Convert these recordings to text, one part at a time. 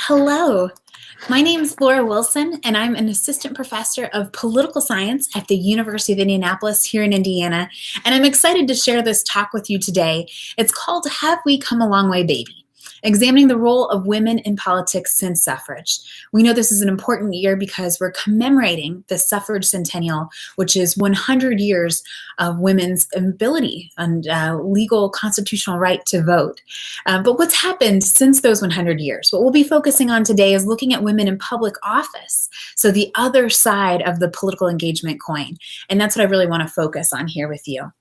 Hello, my name is Laura Wilson, and I'm an assistant professor of political science at the University of Indianapolis here in Indiana, and I'm excited to share this talk with you today. It's called Have We Come a Long Way, Baby? Examining the role of women in politics since suffrage. We know this is an important year because we're commemorating the Suffrage Centennial, which is 100 years of women's ability and legal constitutional right to vote. But what's happened since those 100 years? What we'll be focusing on today is looking at women in public office, so the other side of the political engagement coin. And that's what I really want to focus on here with you.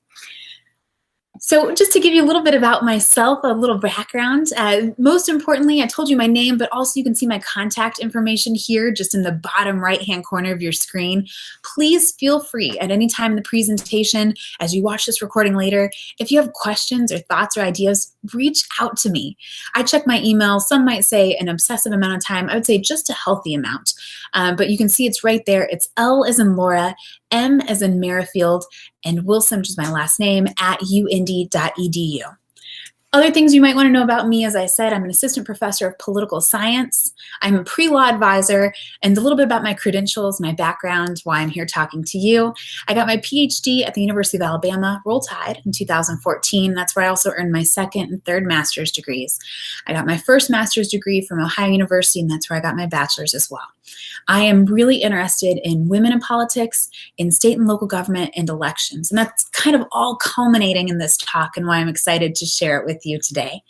So just to give you a little bit about myself, a little background, most importantly, I told you my name, but also you can see my contact information here just in the bottom right-hand corner of your screen. Please feel free at any time in the presentation, as you watch this recording later, if you have questions or thoughts or ideas, reach out to me. I check my email. Some might say an obsessive amount of time. I would say just a healthy amount. But you can see it's right there. It's L as in Laura, M as in Merrifiled, and Wilson, which is my last name, at uindy.edu. Other things you might want to know about me, as I said, I'm an assistant professor of political science. I'm a pre-law advisor, and a little bit about my credentials, my background, why I'm here talking to you. I got my PhD at the University of Alabama, Roll Tide, in 2014. That's where I also earned my second and third master's degrees. I got my first master's degree from Ohio University, and that's where I got my bachelor's as well. I am really interested in women in politics, in state and local government, and elections. And that's kind of all culminating in this talk and why I'm excited to share it with you today.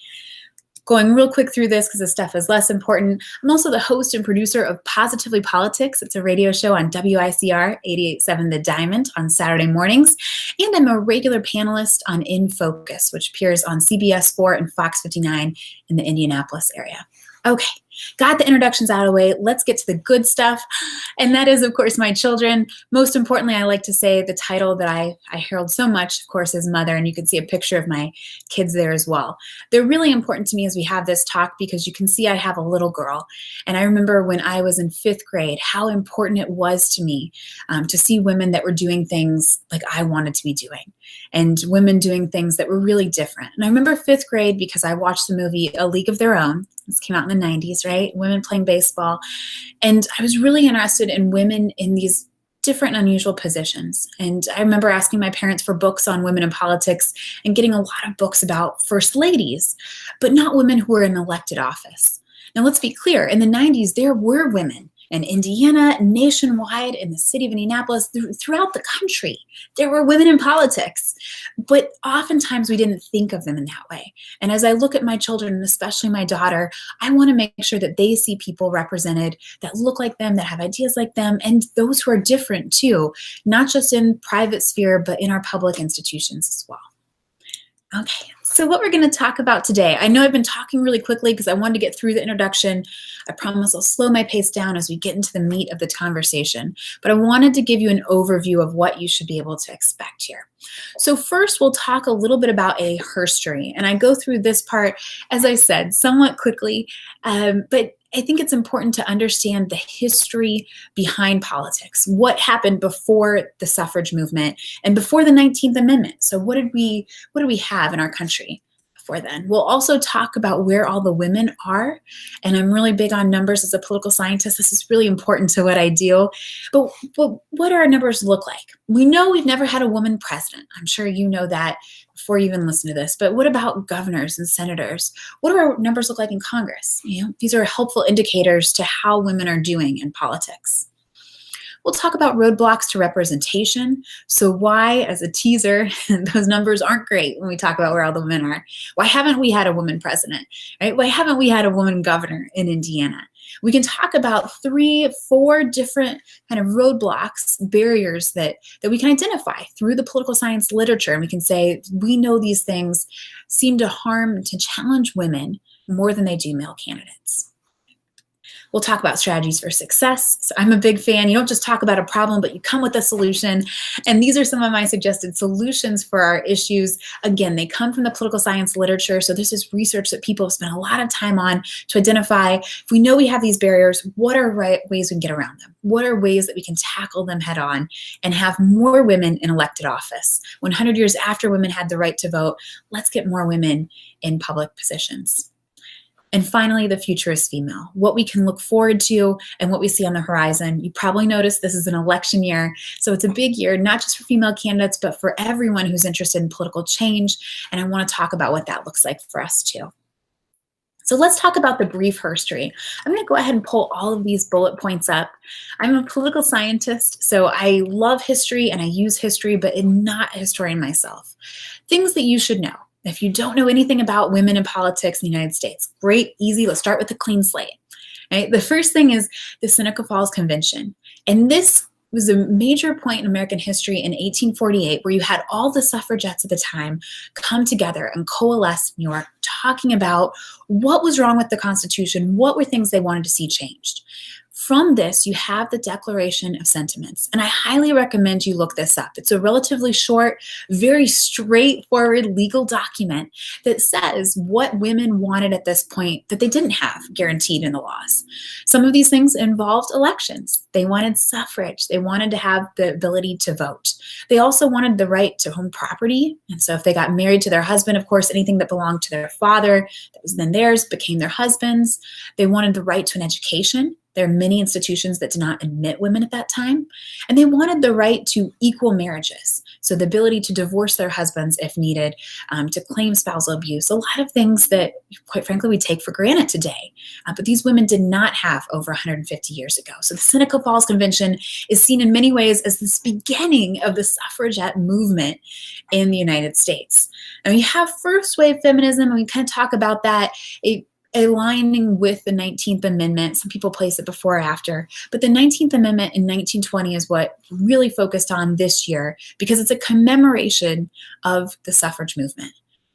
Going real quick through this because this stuff is less important. I'm also the host and producer of Positively Politics. It's a radio show on WICR 88.7 The Diamond on Saturday mornings. And I'm a regular panelist on In Focus, which appears on CBS 4 and Fox 59 in the Indianapolis area. Okay, got the introductions out of the way. Let's get to the good stuff. And that is, of course, my children. Most importantly, I like to say the title that I herald so much, of course, is mother. And you can see a picture of my kids there as well. They're really important to me as we have this talk because you can see I have a little girl. And I remember when I was in 5th grade, how important it was to me to see women that were doing things like I wanted to be doing. And women doing things that were really different. And I remember 5th grade because I watched the movie A League of Their Own. This came out in the 90s, right? Women playing baseball. And I was really interested in women in these different unusual positions. And I remember asking my parents for books on women in politics and getting a lot of books about first ladies, but not women who were in elected office. Now, let's be clear. In the 90s, there were women in Indiana, nationwide, in the city of Indianapolis, throughout the country. There were women in politics, but oftentimes we didn't think of them in that way. And as I look at my children, and especially my daughter, I want to make sure that they see people represented that look like them, that have ideas like them, and those who are different too, not just in private sphere, but in our public institutions as well. Okay, so what we're going to talk about today, I know I've been talking really quickly because I wanted to get through the introduction. I promise I'll slow my pace down as we get into the meat of the conversation, but I wanted to give you an overview of what you should be able to expect here. So first, we'll talk a little bit about a herstory, and I go through this part, as I said, somewhat quickly, but I think it's important to understand the history behind politics, what happened before the suffrage movement and before the 19th Amendment. So what did we have in our country before then? We'll also talk about where all the women are, and I'm really big on numbers as a political scientist. This is really important to what I do. But what do our numbers look like? We know we've never had a woman president. I'm sure you know that before you even listen to this, but what about governors and senators? What do our numbers look like in Congress? These are helpful indicators to how women are doing in politics. We'll talk about roadblocks to representation. So why, as a teaser, those numbers aren't great when we talk about where all the women are. Why haven't we had a woman president, right? Why haven't we had a woman governor in Indiana? We can talk about 3-4 different kind of roadblocks, barriers that we can identify through the political science literature. And we can say, we know these things seem to harm, to challenge women more than they do male candidates. We'll talk about strategies for success. So I'm a big fan. You don't just talk about a problem, but you come with a solution. And these are some of my suggested solutions for our issues. Again, they come from the political science literature. So this is research that people have spent a lot of time on to identify, if we know we have these barriers, what are ways we can get around them? What are ways that we can tackle them head on and have more women in elected office? 100 years after women had the right to vote, let's get more women in public positions. And finally, the future is female, what we can look forward to and what we see on the horizon. You probably noticed this is an election year, so it's a big year, not just for female candidates, but for everyone who's interested in political change. And I want to talk about what that looks like for us too. So let's talk about the brief history. I'm going to go ahead and pull all of these bullet points up. I'm a political scientist, so I love history and I use history, but I'm not a historian myself. Things that you should know. If you don't know anything about women in politics in the United States, great, easy. Let's start with a clean slate. Right? The first thing is the Seneca Falls Convention. And this was a major point in American history in 1848 where you had all the suffragettes at the time come together and coalesce in New York talking about what was wrong with the Constitution, what were things they wanted to see changed. From this, you have the Declaration of Sentiments, and I highly recommend you look this up. It's a relatively short, very straightforward legal document that says what women wanted at this point that they didn't have guaranteed in the laws. Some of these things involved elections. They wanted suffrage. They wanted to have the ability to vote. They also wanted the right to home property, and so if they got married to their husband, of course, anything that belonged to their father that was then theirs became their husband's. They wanted the right to an education. There are many institutions that did not admit women at that time. And they wanted the right to equal marriages. So the ability to divorce their husbands if needed, to claim spousal abuse, a lot of things that, quite frankly, we take for granted today. But these women did not have over 150 years ago. So the Seneca Falls Convention is seen in many ways as this beginning of the suffragette movement in the United States. And we have first wave feminism, and we kind of talk about that. Aligning with the 19th Amendment. Some people place it before or after, but the 19th Amendment in 1920 is what really focused on this year because it's a commemoration of the suffrage movement.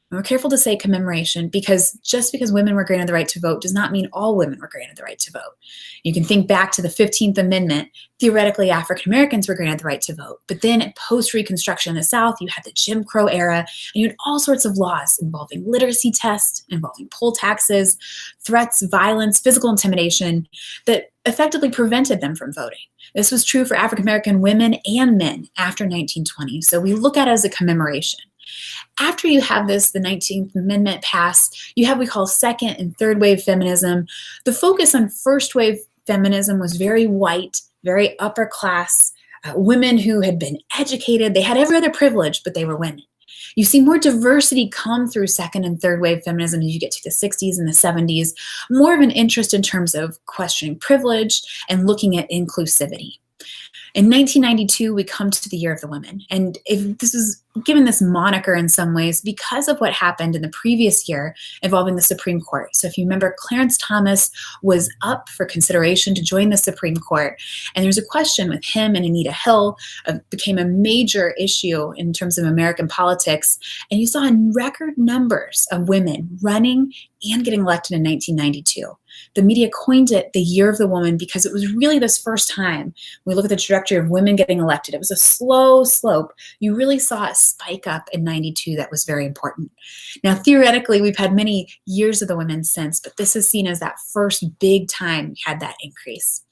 And we're careful to say commemoration because just because women were granted the right to vote does not mean all women were granted the right to vote. You can think back to the 15th Amendment. Theoretically, African Americans were granted the right to vote. But then post-Reconstruction in the South, you had the Jim Crow era, and you had all sorts of laws involving literacy tests, involving poll taxes, threats, violence, physical intimidation that effectively prevented them from voting. This was true for African American women and men after 1920. So we look at it as a commemoration. After you have this, the 19th Amendment pass, you have what we call second and third wave feminism. The focus on first wave feminism was very white, very upper class, women who had been educated. They had every other privilege, but they were women. You see more diversity come through second and third wave feminism as you get to the 60s and the 70s, more of an interest in terms of questioning privilege and looking at inclusivity. In 1992, we come to the Year of the Women. And if this is given this moniker in some ways because of what happened in the previous year involving the Supreme Court. So if you remember, Clarence Thomas was up for consideration to join the Supreme Court. And there's a question with him and Anita Hill became a major issue in terms of American politics. And you saw in record numbers of women running and getting elected in 1992. The media coined it the Year of the Woman because it was really this first time we look at the trajectory of women getting elected. It was a slow slope. You really saw a spike up in 92 that was very important. Now, theoretically, we've had many years of the women since, but this is seen as that first big time we had that increase.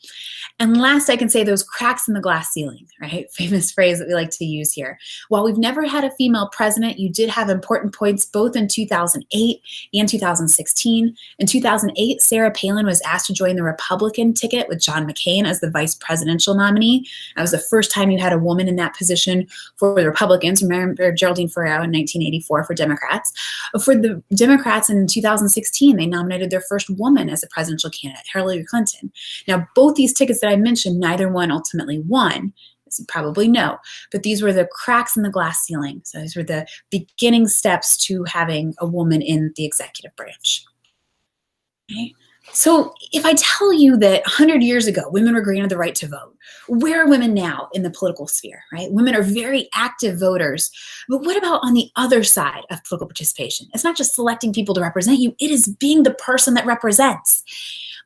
And last, I can say those cracks in the glass ceiling, right? Famous phrase that we like to use here. While we've never had a female president, you did have important points both in 2008 and 2016. In 2008, Sarah Palin was asked to join the Republican ticket with John McCain as the vice presidential nominee. That was the first time you had a woman in that position for the Republicans. Remember Geraldine Ferraro in 1984 for Democrats. For the Democrats in 2016, they nominated their first woman as a presidential candidate, Hillary Clinton. Now, both these tickets that I mentioned, neither one ultimately won, as you probably know, but these were the cracks in the glass ceiling. So these were the beginning steps to having a woman in the executive branch. Okay. So if I tell you that 100 years ago, women were granted the right to vote, where are women now in the political sphere, right? Women are very active voters, but what about on the other side of political participation? It's not just selecting people to represent you, it is being the person that represents.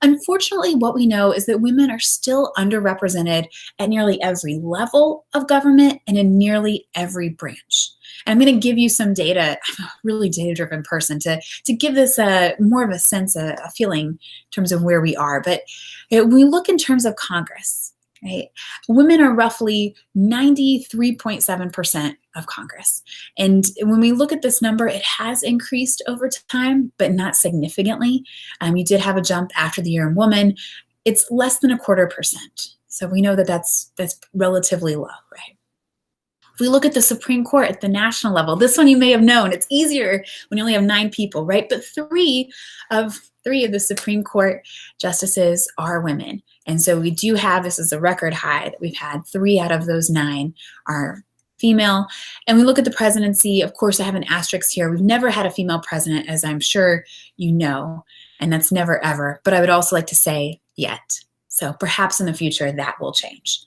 Unfortunately, what we know is that women are still underrepresented at nearly every level of government and in nearly every branch. And I'm going to give you some data. I'm a really data-driven person to give this more of a sense, a feeling in terms of where we are. But we look in terms of Congress. right? Women are roughly 93.7% of Congress. And when we look at this number, it has increased over time, but not significantly. You did have a jump after the year in woman. It's less than 0.25%. So we know that that's relatively low, right? If we look at the Supreme Court at the national level, this one you may have known. It's easier when you only have 9 people, right? But three of the Supreme Court justices are women. And so we do have, this is a record high, that we've had 3 out of those 9 are female. And we look at the presidency, of course, I have an asterisk here. We've never had a female president, as I'm sure you know, and that's never ever. But I would also like to say yet. So perhaps in the future that will change.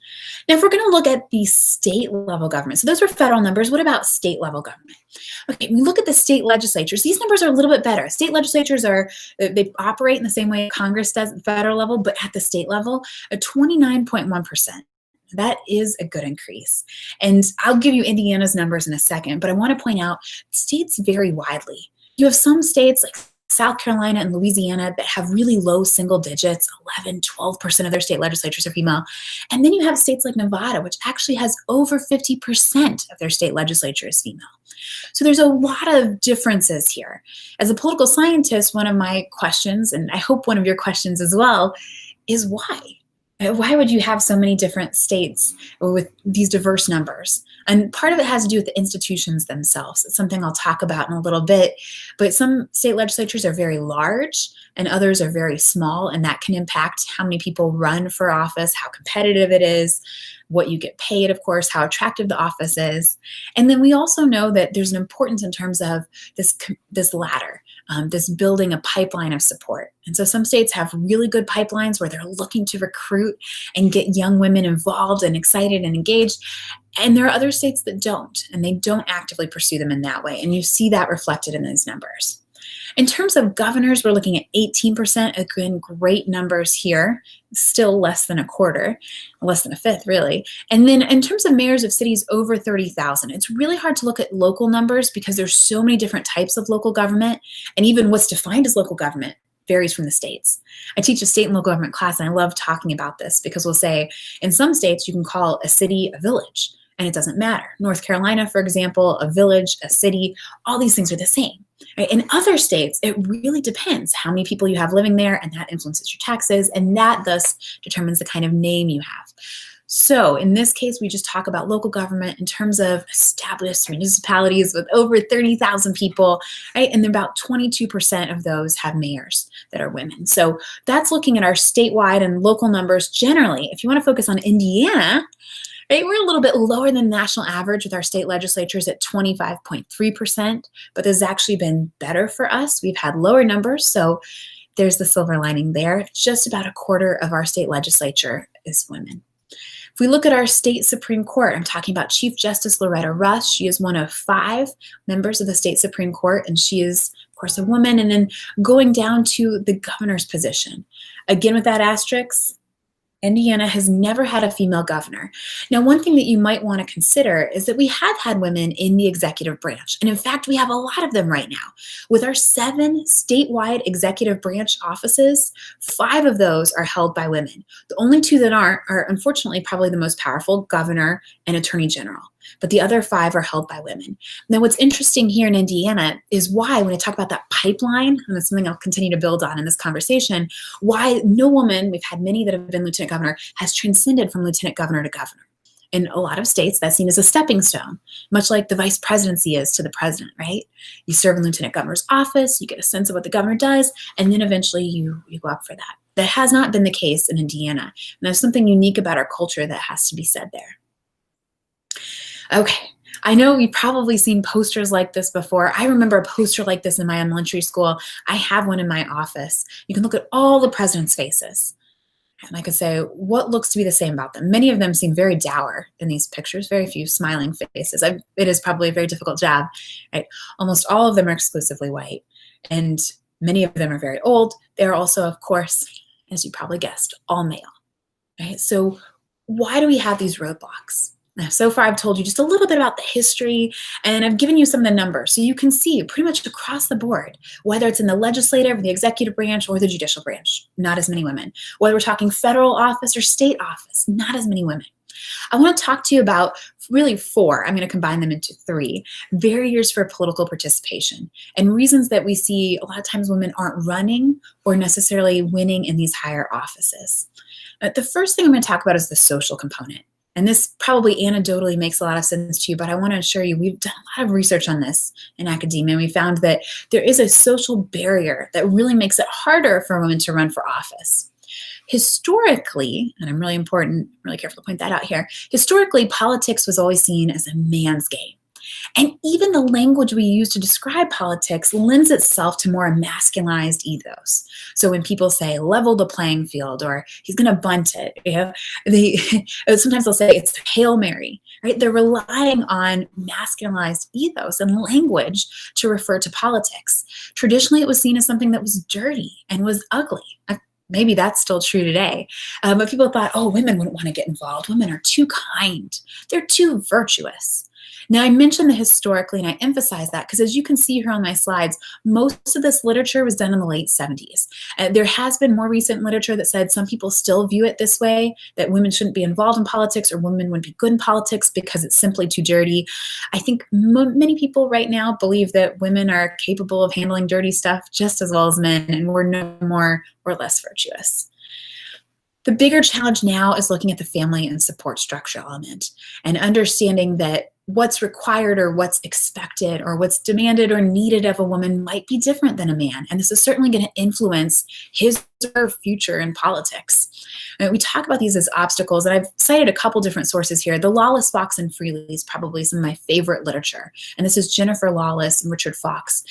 Now, if we're going to look at the state level government, so those were federal numbers. What about state level government? Okay, we look at the state legislatures. These numbers are a little bit better. State legislatures they operate in the same way Congress does at the federal level, but at the state level, a 29.1%. That is a good increase. And I'll give you Indiana's numbers in a second, but I want to point out states vary widely. You have some states like South Carolina and Louisiana that have really low single digits, 11, 12% of their state legislatures are female. And then you have states like Nevada, which actually has over 50% of their state legislature is female. So there's a lot of differences here. As a political scientist, one of my questions, and I hope one of your questions as well, is why? Why would you have so many different states with these diverse numbers? And part of it has to do with the institutions themselves. It's something I'll talk about in a little bit, but some state legislatures are very large and others are very small, and that can impact how many people run for office, how competitive it is, what you get paid, of course, how attractive the office is. And then we also know that there's an importance in terms of this ladder, this building a pipeline of support. And so some states have really good pipelines where they're looking to recruit and get young women involved and excited and engaged. And there are other states that don't, and they don't actively pursue them in that way. And you see that reflected in these numbers. In terms of governors, we're looking at 18%, again, great numbers here, still less than a quarter, less than a fifth, really. And then in terms of mayors of cities over 30,000, it's really hard to look at local numbers because there's so many different types of local government, and even what's defined as local government varies from the states. I teach a state and local government class, and I love talking about this because we'll say in some states you can call a city a village, and it doesn't matter. North Carolina, for example, a village, a city, all these things are the same. Right? In other states, it really depends how many people you have living there, and that influences your taxes, and that thus determines the kind of name you have. So in this case, we just talk about local government in terms of established municipalities with over 30,000 people, right? And then about 22% of those have mayors that are women. So that's looking at our statewide and local numbers generally. If you want to focus on Indiana, right, we're a little bit lower than the national average with our state legislatures at 25.3%, but this has actually been better for us. We've had lower numbers, so there's the silver lining there. Just about a quarter of our state legislature is women. If we look at our state Supreme Court, I'm talking about Chief Justice Loretta Russ. She is one of 5 members of the state Supreme Court, and she is, of course, a woman. And then going down to the governor's position, again with that asterisk, Indiana has never had a female governor. Now, one thing that you might want to consider is that we have had women in the executive branch. And in fact, we have a lot of them right now. With our 7 statewide executive branch offices, 5 of those are held by women. The only 2 that aren't are unfortunately probably the most powerful, governor and attorney general. But the other 5 are held by women. Now, what's interesting here in Indiana is why, when I talk about that pipeline, and it's something I'll continue to build on in this conversation, why no woman, we've had many that have been lieutenant governor, has transcended from lieutenant governor to governor. In a lot of states, that's seen as a stepping stone, much like the vice presidency is to the president, right? You serve in lieutenant governor's office, you get a sense of what the governor does, and then eventually you go up for that. That has not been the case in Indiana. And there's something unique about our culture that has to be said there. Okay, I know you've probably seen posters like this before. I remember a poster like this in my elementary school. I have one in my office. You can look at all the presidents' faces. And I could say, what looks to be the same about them? Many of them seem very dour in these pictures, very few smiling faces. It is probably a very difficult job, right? Almost all of them are exclusively white, and many of them are very old. They're also, of course, as you probably guessed, all male, right? So why do we have these roadblocks? Now, so far, I've told you just a little bit about the history, and I've given you some of the numbers. So you can see pretty much across the board, whether it's in the legislative, the executive branch, or the judicial branch, not as many women. Whether we're talking federal office or state office, not as many women. I want to talk to you about really four, I'm going to combine them into three, barriers for political participation and reasons that we see a lot of times women aren't running or necessarily winning in these higher offices. The first thing I'm going to talk about is the social component. And this probably anecdotally makes a lot of sense to you, but I want to assure you we've done a lot of research on this in academia, and we found that there is a social barrier that really makes it harder for women to run for office. Historically, and I'm really careful to point that out here, historically, politics was always seen as a man's game. And even the language we use to describe politics lends itself to more masculinized ethos. So when people say level the playing field or he's going to bunt it, they sometimes they'll say it's Hail Mary, right? They're relying on masculinized ethos and language to refer to politics. Traditionally, it was seen as something that was dirty and was ugly. Maybe that's still true today. But people thought, oh, women wouldn't want to get involved. Women are too kind. They're too virtuous. Now, I mentioned the historically, and I emphasize that because as you can see here on my slides, most of this literature was done in the late 70s. There has been more recent literature that said some people still view it this way, that women shouldn't be involved in politics or women wouldn't be good in politics because it's simply too dirty. I think many people right now believe that women are capable of handling dirty stuff just as well as men, and we're no more or less virtuous. The bigger challenge now is looking at the family and support structure element and understanding that what's required or what's expected or what's demanded or needed of a woman might be different than a man. And this is certainly going to influence his or her future in politics. We talk about these as obstacles, and I've cited a couple different sources here. The Lawless, Fox, and Freely is probably some of my favorite literature. And this is Jennifer Lawless and Richard Fox.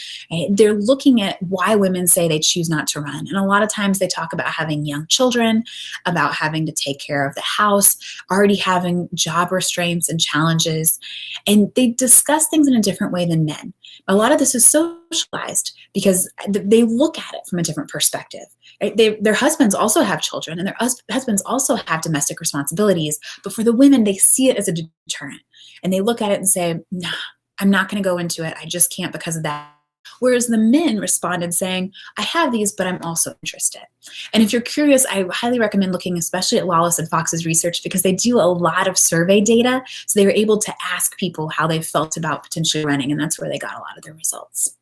They're looking at why women say they choose not to run. And a lot of times they talk about having young children, about having to take care of the house, already having job restraints and challenges. And they discuss things in a different way than men. A lot of this is socialized because they look at it from a different perspective. Right? Their husbands also have children, and their husbands also have domestic responsibilities. But for the women, they see it as a deterrent. And they look at it and say, nah, I'm not going to go into it. I just can't because of that. Whereas the men responded saying, I have these, but I'm also interested. And if you're curious, I highly recommend looking especially at Lawless and Fox's research because they do a lot of survey data. So they were able to ask people how they felt about potentially running, and that's where they got a lot of their results.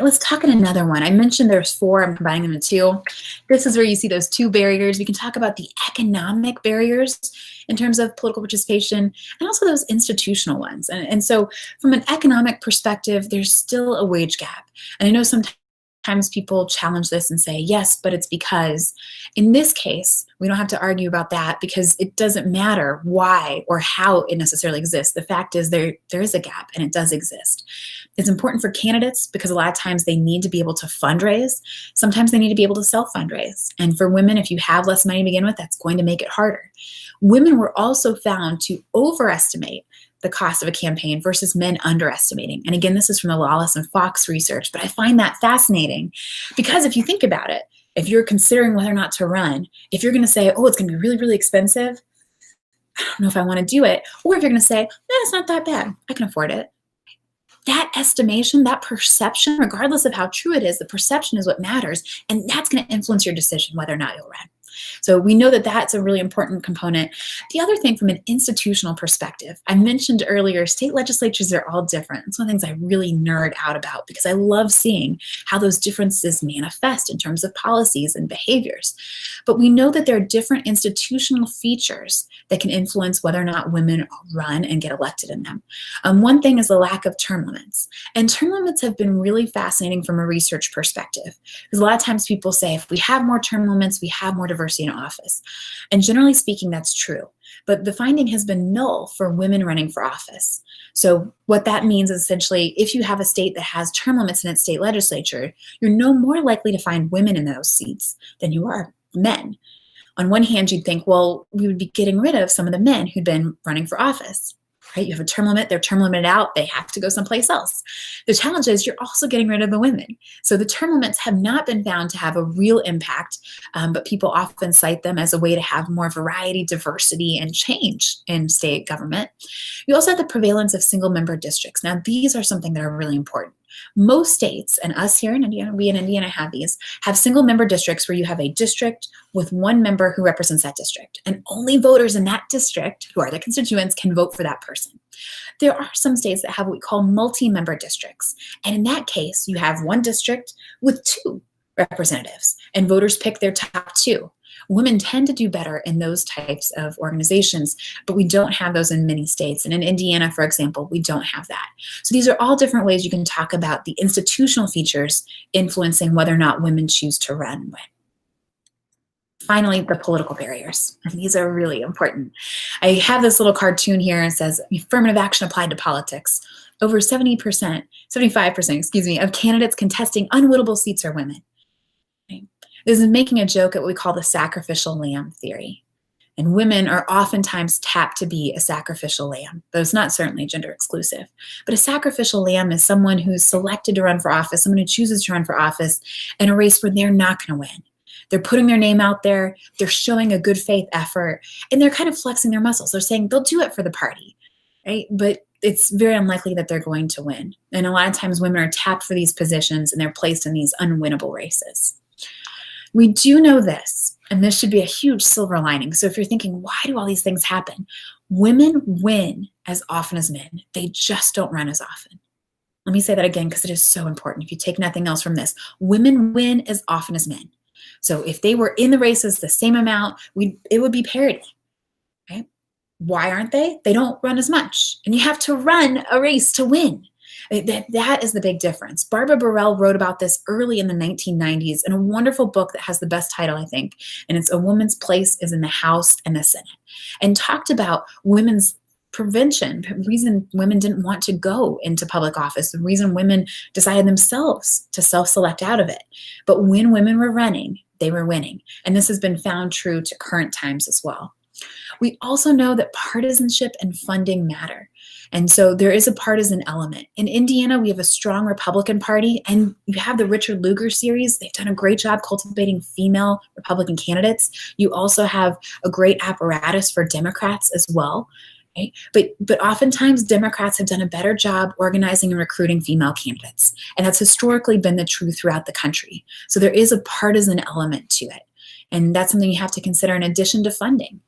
Let's talk in another one. I mentioned there's four, I'm combining them into two. This is where you see those two barriers. We can talk about the economic barriers in terms of political participation and also those institutional ones. And so from an economic perspective, there's still a wage gap. And I know sometimes people challenge this and say, yes, but it's because in this case, we don't have to argue about that because it doesn't matter why or how it necessarily exists. The fact is there is a gap and it does exist. It's important for candidates because a lot of times they need to be able to fundraise. Sometimes they need to be able to self-fundraise. And for women, if you have less money to begin with, that's going to make it harder. Women were also found to overestimate the cost of a campaign versus men underestimating. And again, this is from the Lawless and Fox research, but I find that fascinating because if you think about it, if you're considering whether or not to run, if you're going to say, oh, it's going to be really, really expensive, I don't know if I want to do it. Or if you're going to say, it's not that bad, I can afford it. That estimation, that perception, regardless of how true it is, the perception is what matters. And that's going to influence your decision whether or not you'll run. So we know that that's a really important component. The other thing from an institutional perspective, I mentioned earlier, state legislatures are all different. It's one of the things I really nerd out about because I love seeing how those differences manifest in terms of policies and behaviors. But we know that there are different institutional features that can influence whether or not women run and get elected in them. One thing is the lack of term limits. And term limits have been really fascinating from a research perspective because a lot of times people say if we have more term limits, we have more diversity in office. And generally speaking, that's true. But the finding has been null for women running for office. So what that means is essentially if you have a state that has term limits in its state legislature, you're no more likely to find women in those seats than you are men. On one hand, you'd think, well, we would be getting rid of some of the men who'd been running for office. right? You have a term limit, they're term limited out, they have to go someplace else. The challenge is you're also getting rid of the women. So the term limits have not been found to have a real impact, but people often cite them as a way to have more variety, diversity, and change in state government. You also have the prevalence of single member districts. Now, these are something that are really important. Most states, and us here in Indiana, we in Indiana have these, have single member districts where you have a district with one member who represents that district, and only voters in that district, who are the constituents, can vote for that person. There are some states that have what we call multi-member districts, and in that case, you have one district with two representatives, and voters pick their top two. Women tend to do better in those types of organizations, but we don't have those in many states. And in Indiana, for example, we don't have that. So these are all different ways you can talk about the institutional features influencing whether or not women choose to run when. Finally, the political barriers. And these are really important. I have this little cartoon here and says affirmative action applied to politics. Over 75%, of candidates contesting unwinnable seats are women. This is making a joke at what we call the sacrificial lamb theory. And women are oftentimes tapped to be a sacrificial lamb, though it's not certainly gender exclusive. But a sacrificial lamb is someone who's selected to run for office, someone who chooses to run for office in a race where they're not going to win. They're putting their name out there, they're showing a good faith effort, and they're kind of flexing their muscles. They're saying they'll do it for the party, right? But it's very unlikely that they're going to win. And a lot of times women are tapped for these positions and they're placed in these unwinnable races. We do know this, and this should be a huge silver lining. So if you're thinking, why do all these things happen? Women win as often as men. They just don't run as often. Let me say that again because it is so important. If you take nothing else from this, women win as often as men. So if they were in the races the same amount, it would be parity, right? Why aren't they? They don't run as much. And you have to run a race to win. That is the big difference. Barbara Burrell wrote about this early in the 1990s in a wonderful book that has the best title, I think, and it's A Woman's Place is in the House and the Senate, and talked about women's prevention, the reason women didn't want to go into public office, the reason women decided themselves to self-select out of it. But when women were running, they were winning. And this has been found true to current times as well. We also know that partisanship and funding matter. And so there is a partisan element. In Indiana, we have a strong Republican Party, and you have the Richard Lugar series. They've done a great job cultivating female Republican candidates. You also have a great apparatus for Democrats as well. Right? But oftentimes Democrats have done a better job organizing and recruiting female candidates. And that's historically been the truth throughout the country. So there is a partisan element to it. And that's something you have to consider in addition to funding.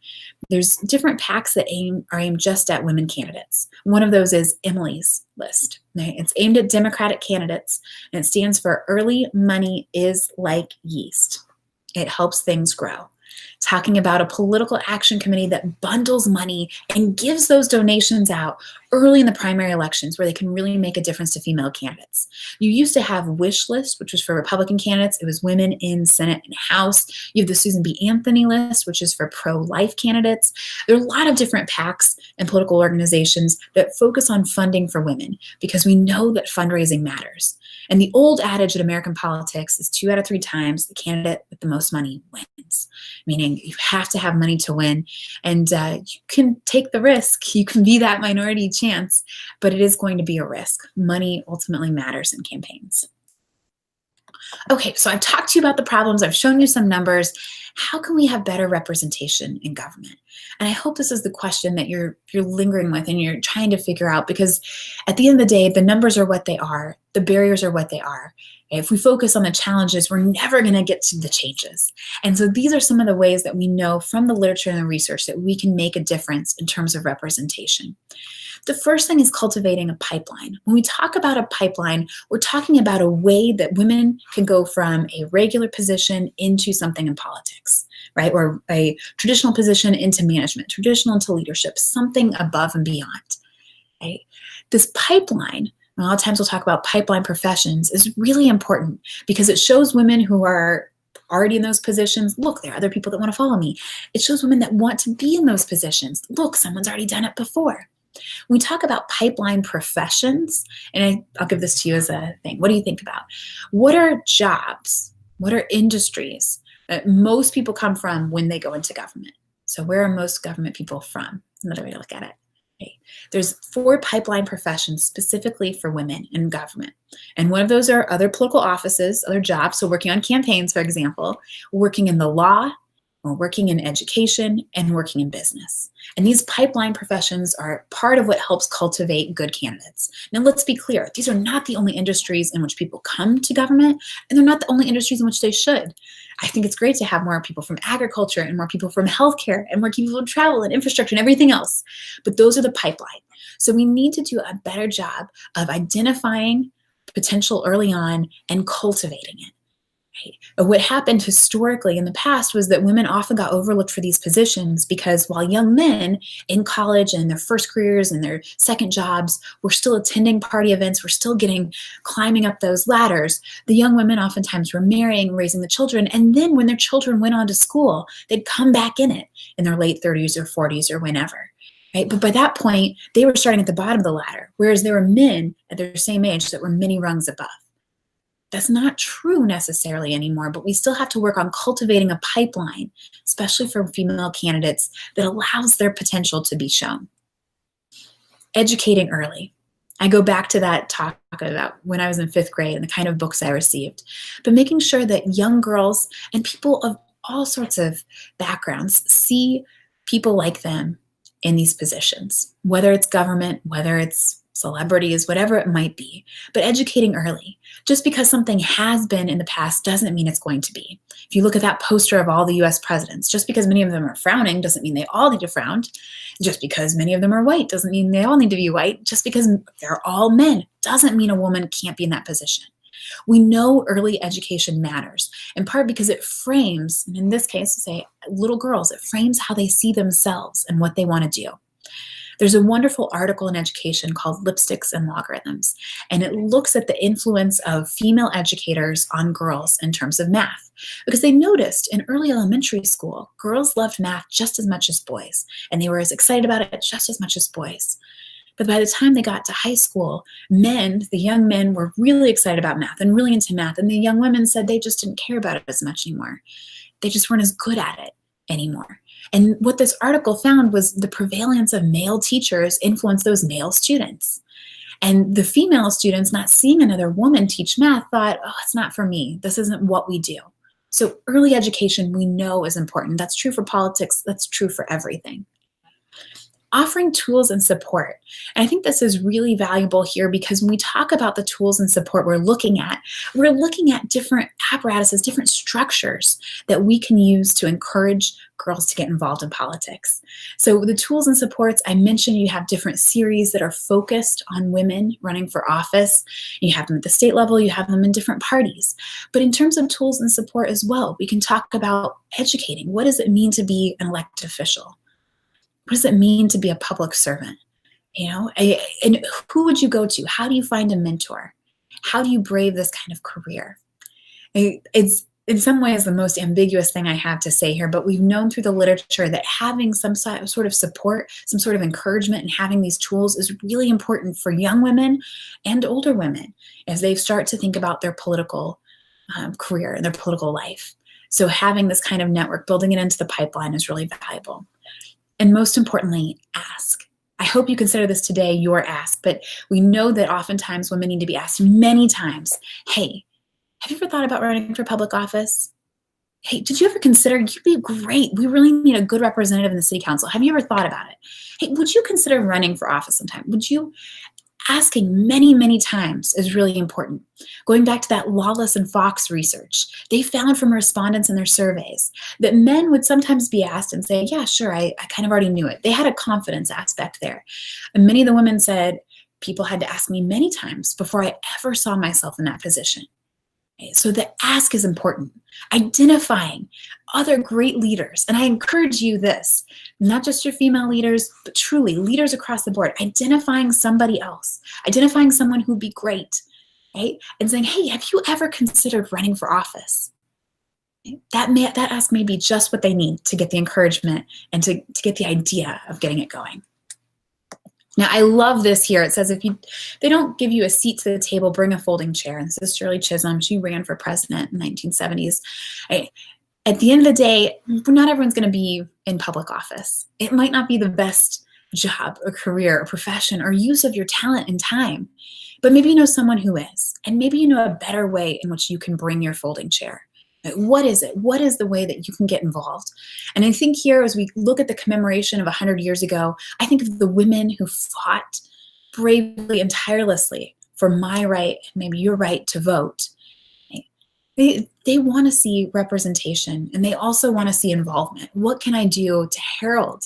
There's different PACs that are aimed just at women candidates. One of those is Emily's List. Right? It's aimed at Democratic candidates, and it stands for Early Money is Like Yeast. It helps things grow. Talking about a political action committee that bundles money and gives those donations out early in the primary elections where they can really make a difference to female candidates. You used to have Wish List, which was for Republican candidates. It was women in Senate and House. You have the Susan B. Anthony List, which is for pro-life candidates. There are a lot of different PACs and political organizations that focus on funding for women because we know that fundraising matters. And the old adage in American politics is 2 out of 3 times the candidate with the most money wins, meaning you have to have money to win. And you can take the risk. You can be that minority chance, but it is going to be a risk. Money ultimately matters in campaigns. Okay, so I've talked to you about the problems. I've shown you some numbers. How can we have better representation in government? And I hope this is the question that you're lingering with and you're trying to figure out, because at the end of the day, the numbers are what they are. The barriers are what they are. If we focus on the challenges, we're never going to get to the changes. And so these are some of the ways that we know from the literature and the research that we can make a difference in terms of representation. The first thing is cultivating a pipeline. When we talk about a pipeline, we're talking about a way that women can go from a regular position into something in politics, right? Or a traditional position into management, traditional into leadership, something above and beyond, right? This pipeline, a lot of times we'll talk about pipeline professions, is really important because it shows women who are already in those positions, look, there are other people that want to follow me. It shows women that want to be in those positions. Look, someone's already done it before. When we talk about pipeline professions, and I'll give this to you as a thing, what do you think about? What are jobs? What are industries that most people come from when they go into government? So where are most government people from? Another way to look at it. Okay. There's 4 pipeline professions specifically for women in government. And one of those are other political offices, other jobs. So working on campaigns, for example, working in the law, or working in education, and working in business. And these pipeline professions are part of what helps cultivate good candidates. Now, let's be clear. These are not the only industries in which people come to government, and they're not the only industries in which they should. I think it's great to have more people from agriculture and more people from healthcare and more people from travel and infrastructure and everything else. But those are the pipeline. So we need to do a better job of identifying potential early on and cultivating it. Right? What happened historically in the past was that women often got overlooked for these positions because while young men in college and in their first careers and their second jobs were still attending party events, were still climbing up those ladders, the young women oftentimes were marrying, raising the children, and then when their children went on to school, they'd come back in it in their late 30s or 40s or whenever. Right? But by that point, they were starting at the bottom of the ladder, whereas there were men at their same age that were many rungs above. That's not true necessarily anymore, but we still have to work on cultivating a pipeline, especially for female candidates, that allows their potential to be shown. Educating early. I go back to that talk about when I was in 5th grade and the kind of books I received, but making sure that young girls and people of all sorts of backgrounds see people like them in these positions, whether it's government, whether it's celebrities, whatever it might be, but educating early. Just because something has been in the past doesn't mean it's going to be. If you look at that poster of all the US presidents, just because many of them are frowning doesn't mean they all need to frown. Just because many of them are white doesn't mean they all need to be white. Just because they're all men doesn't mean a woman can't be in that position. We know early education matters, in part because it frames, and in this case, say little girls, it frames how they see themselves and what they want to do. There's a wonderful article in Education called Lipsticks and Logarithms, and it looks at the influence of female educators on girls in terms of math, because they noticed in early elementary school, girls loved math just as much as boys, and they were as excited about it just as much as boys. But by the time they got to high school, the young men were really excited about math and really into math, and the young women said they just didn't care about it as much anymore. They just weren't as good at it anymore. And what this article found was the prevalence of male teachers influenced those male students. And the female students, not seeing another woman teach math, thought, oh, it's not for me. This isn't what we do. So early education we know is important. That's true for politics. That's true for everything. Offering tools and support. And I think this is really valuable here because when we talk about the tools and support we're looking at different apparatuses, different structures that we can use to encourage girls to get involved in politics. So the tools and supports, I mentioned you have different series that are focused on women running for office. You have them at the state level, you have them in different parties. But in terms of tools and support as well, we can talk about educating. What does it mean to be an elected official? What does it mean to be a public servant? And who would you go to? How do you find a mentor? How do you brave this kind of career? It's in some ways the most ambiguous thing I have to say here, but we've known through the literature that having some sort of support, some sort of encouragement, and having these tools is really important for young women and older women as they start to think about their political career and their political life. So having this kind of network, building it into the pipeline is really valuable. And most importantly, ask. I hope you consider this today your ask, but we know that oftentimes women need to be asked many times, hey, have you ever thought about running for public office? Hey, did you ever consider, you'd be great. We really need a good representative in the city council. Have you ever thought about it? Hey, would you consider running for office sometime? Asking many, many times is really important. Going back to that Lawless and Fox research, they found from respondents in their surveys that men would sometimes be asked and say, yeah, sure, I kind of already knew it. They had a confidence aspect there. And many of the women said, people had to ask me many times before I ever saw myself in that position. So the ask is important. Identifying other great leaders. And I encourage you this, not just your female leaders, but truly leaders across the board. Identifying somebody else. Identifying someone who'd be great. Right? And saying, hey, have you ever considered running for office? That ask may be just what they need to get the encouragement and to get the idea of getting it going. Now, I love this here. It says they don't give you a seat to the table, bring a folding chair. And this is Shirley Chisholm. She ran for president in the 1970s. At the end of the day, not everyone's going to be in public office. It might not be the best job or career or profession or use of your talent and time. But maybe you know someone who is, and maybe you know a better way in which you can bring your folding chair. What is it? What is the way that you can get involved? And I think here, as we look at the commemoration of 100 years ago, I think of the women who fought bravely and tirelessly for my right, maybe your right to vote. They want to see representation, and they also want to see involvement. What can I do to herald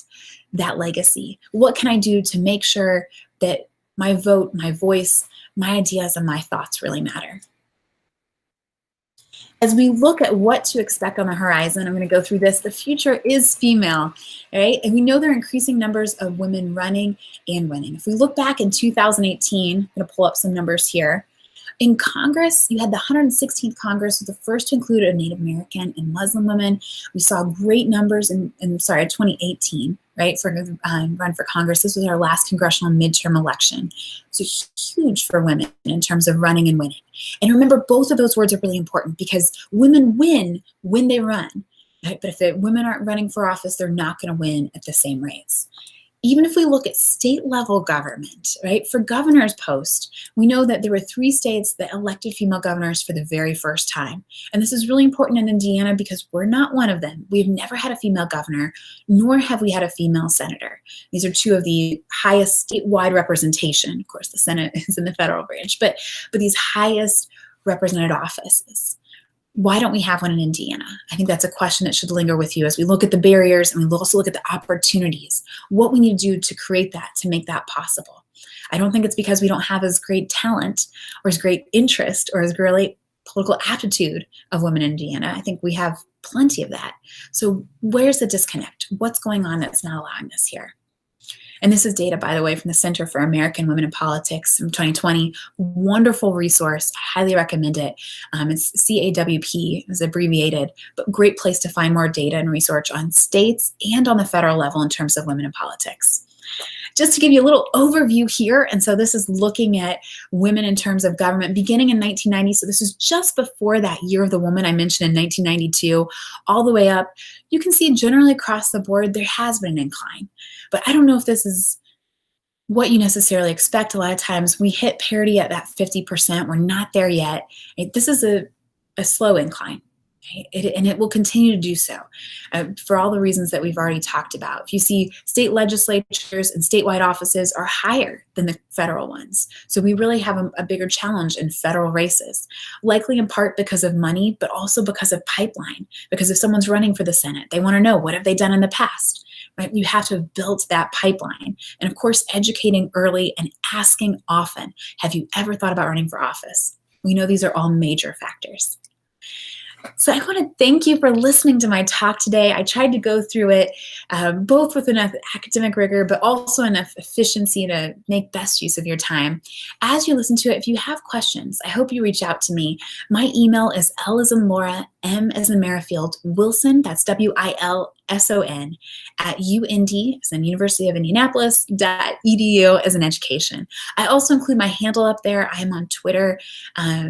that legacy? What can I do to make sure that my vote, my voice, my ideas, and my thoughts really matter? As we look at what to expect on the horizon, I'm going to go through this. The future is female, right? And we know there are increasing numbers of women running and winning. If we look back in 2018, I'm going to pull up some numbers here. In Congress, you had the 116th Congress, was the first to include a Native American and Muslim women. We saw great numbers in 2018, right, for run for Congress. This was our last congressional midterm election. So huge for women in terms of running and winning. And remember, both of those words are really important because women win when they run, right? But if the women aren't running for office, they're not going to win at the same rates. Even if we look at state level government, right, for governor's post, we know that there were 3 states that elected female governors for the very first time. And this is really important in Indiana because we're not one of them. We've never had a female governor, nor have we had a female senator. These are 2 of the highest statewide representation. Of course, the Senate is in the federal branch, but these highest represented offices. Why don't we have one in Indiana? I think that's a question that should linger with you as we look at the barriers and we also look at the opportunities, what we need to do to create that, to make that possible. I don't think it's because we don't have as great talent or as great interest or as great political aptitude of women in Indiana. I think we have plenty of that. So where's the disconnect? What's going on that's not allowing this here? And this is data, by the way, from the Center for American Women in Politics from 2020. Wonderful resource. I highly recommend it. It's CAWP, is abbreviated, but great place to find more data and research on states and on the federal level in terms of women in politics. Just to give you a little overview here, and so this is looking at women in terms of government beginning in 1990, so this is just before that year of the woman I mentioned in 1992, all the way up. You can see generally across the board there has been an incline, but I don't know if this is what you necessarily expect. A lot of times we hit parity at that 50%, we're not there yet. This is a slow incline. And it will continue to do so for all the reasons that we've already talked about. If you see state legislatures and statewide offices are higher than the federal ones. So we really have a bigger challenge in federal races, likely in part because of money, but also because of pipeline. Because if someone's running for the Senate, they want to know, what have they done in the past? Right? You have to have built that pipeline. And of course, educating early and asking often, have you ever thought about running for office? We know these are all major factors. So I want to thank you for listening to my talk today. I tried to go through it both with enough academic rigor, but also enough efficiency to make best use of your time. As you listen to it, if you have questions, I hope you reach out to me. My email is L as in Laura, M as in Merrifiled, Wilson, that's WILSON, at UND, as in University of Indianapolis, .edu as an education. I also include my handle up there. I am on Twitter.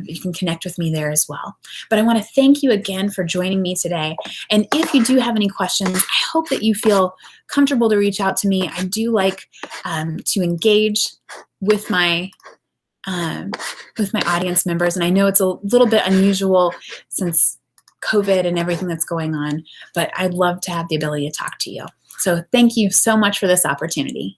You can connect with me there as well. But I want to thank you again for joining me today. And if you do have any questions, I hope that you feel comfortable to reach out to me. I do like to engage with my audience members. And I know it's a little bit unusual since COVID and everything that's going on, but I'd love to have the ability to talk to you. So thank you so much for this opportunity.